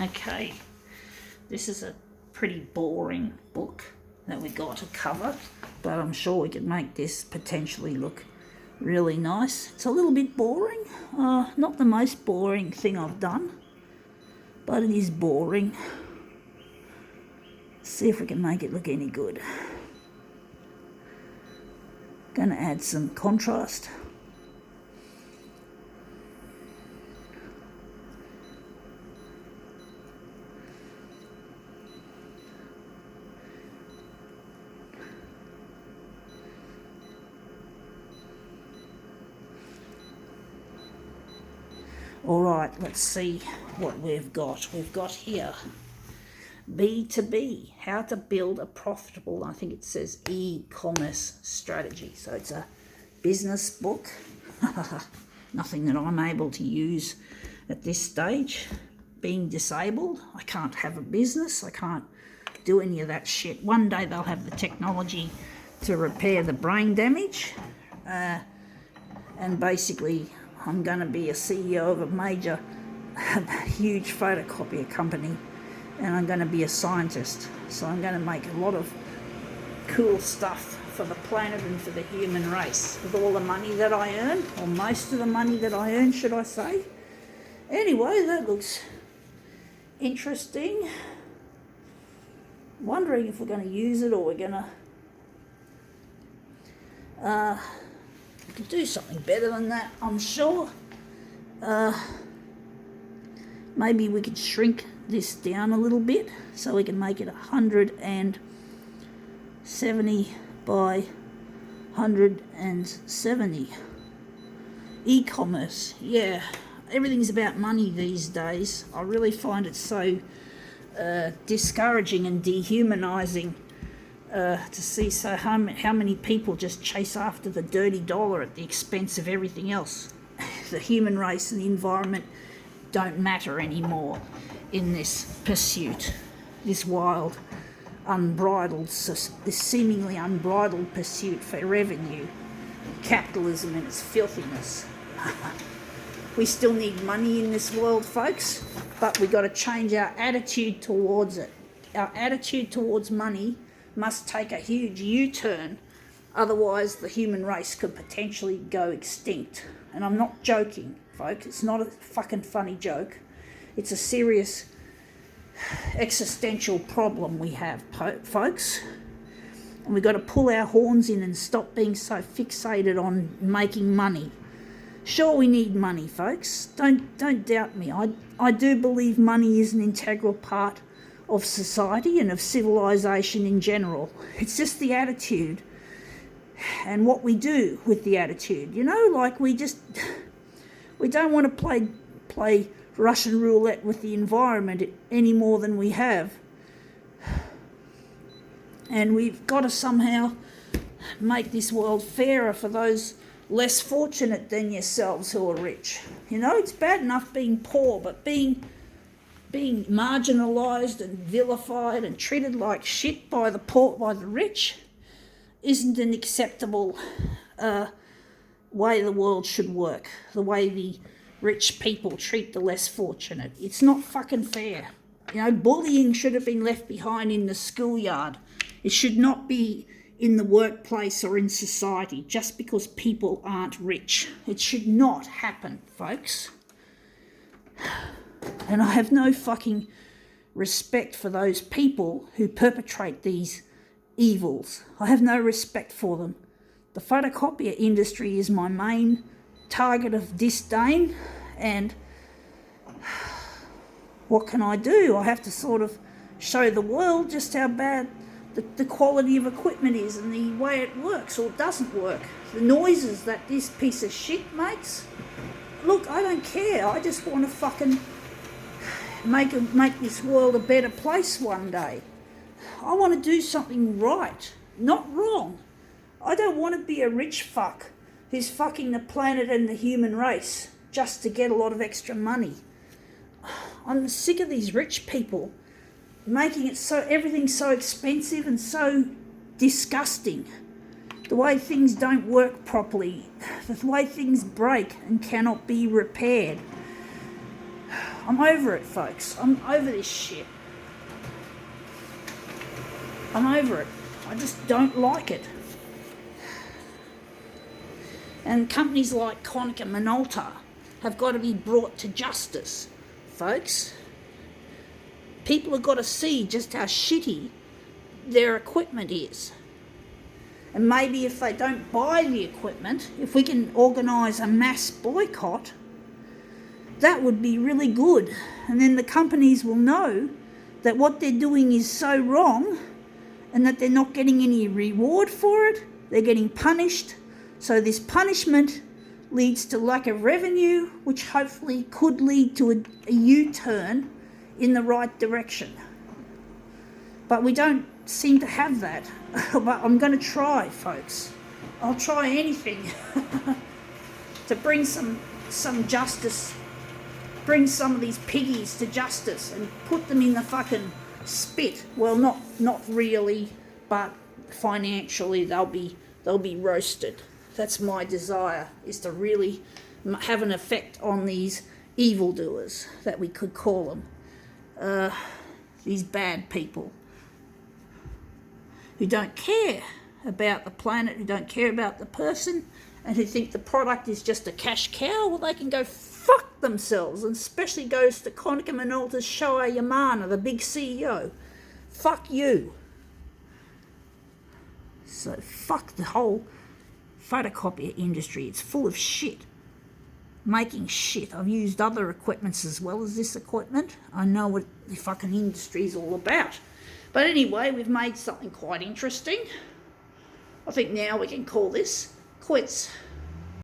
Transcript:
Okay, this is a pretty boring book that we got to cover, but I'm sure we could make this potentially look really nice. It's a little bit boring, not the most boring thing I've done, but it is boring. See if we can make it look any good. Gonna add some contrast. All right, let's see what we've got. We've got here B2B, how to build a profitable, I think it says e-commerce strategy. So it's a business book. Nothing that I'm able to use at this stage. Being disabled, I can't have a business. I can't do any of that shit. One day they'll have the technology to repair the brain damage. And basically, I'm going to be a CEO of a huge photocopier company, and I'm going to be a scientist. So I'm going to make a lot of cool stuff for the planet and for the human race with all the money that I earn, or most of the money that I earn, should I say. Anyway, that looks interesting. Wondering if we're going to use it or we're going to... we could do something better than that, I'm sure. Maybe we could shrink this down a little bit so we can make it 170 by 170. E-commerce, yeah. Everything's about money these days. I really find it so discouraging and dehumanising to see how many people just chase after the dirty dollar at the expense of everything else. The human race and the environment don't matter anymore in this pursuit, this wild, unbridled, this seemingly unbridled pursuit for revenue, capitalism and its filthiness. We still need money in this world, folks, but we've got to change our attitude towards it. Our attitude towards money must take a huge U-turn, otherwise the human race could potentially go extinct. And I'm not joking, folks. It's not a fucking funny joke. It's a serious existential problem we have, folks. And we've got to pull our horns in and stop being so fixated on making money. Sure, we need money, folks. Don't doubt me. I do believe money is an integral part of society and of civilization in general. It's just the attitude and what we do with the attitude. You know, like we don't want to play Russian roulette with the environment any more than we have. And we've got to somehow make this world fairer for those less fortunate than yourselves who are rich. You know, it's bad enough being poor, but being marginalised and vilified and treated like shit by the poor, by the rich, isn't an acceptable way the world should work. The way the rich people treat the less fortunate. It's not fucking fair. You know, bullying should have been left behind in the schoolyard. It should not be in the workplace or in society just because people aren't rich. It should not happen, folks. And I have no fucking respect for those people who perpetrate these evils. I have no respect for them. The photocopier industry is my main target of disdain, and what can I do? I have to sort of show the world just how bad the quality of equipment is and the way it works or doesn't work. The noises that this piece of shit makes. Look, I don't care. I just want to fucking make this world a better place one day. I want to do something right, not wrong. I don't want to be a rich fuck who's fucking the planet and the human race just to get a lot of extra money. I'm sick of these rich people making it so everything's so expensive and so disgusting. The way things don't work properly, the way things break and cannot be repaired. I'm over it, folks. I'm over this shit. I'm over it. I just don't like it. And companies like Konica Minolta have got to be brought to justice, folks. People have got to see just how shitty their equipment is. And maybe if they don't buy the equipment, if we can organise a mass boycott, that would be really good. And then the companies will know that what they're doing is so wrong and that they're not getting any reward for it. They're getting punished. So this punishment leads to lack of revenue, which hopefully could lead to a U-turn in the right direction. But we don't seem to have that. But I'm going to try, folks. I'll try anything to bring some justice, bring some of these piggies to justice and put them in the fucking spit. Well, not really, but financially they'll be roasted. That's my desire, is to really have an effect on these evildoers, that we could call them. These bad people who don't care about the planet, who don't care about the person, and who think the product is just a cash cow. Well, they can go fuck themselves, and especially goes to Konica Minolta's Shohei Yamana, the big CEO. Fuck you. So fuck the whole photocopier industry. It's full of shit. Making shit. I've used other equipments as well as this equipment. I know what the fucking industry's all about. But anyway, we've made something quite interesting. I think now we can call this quits.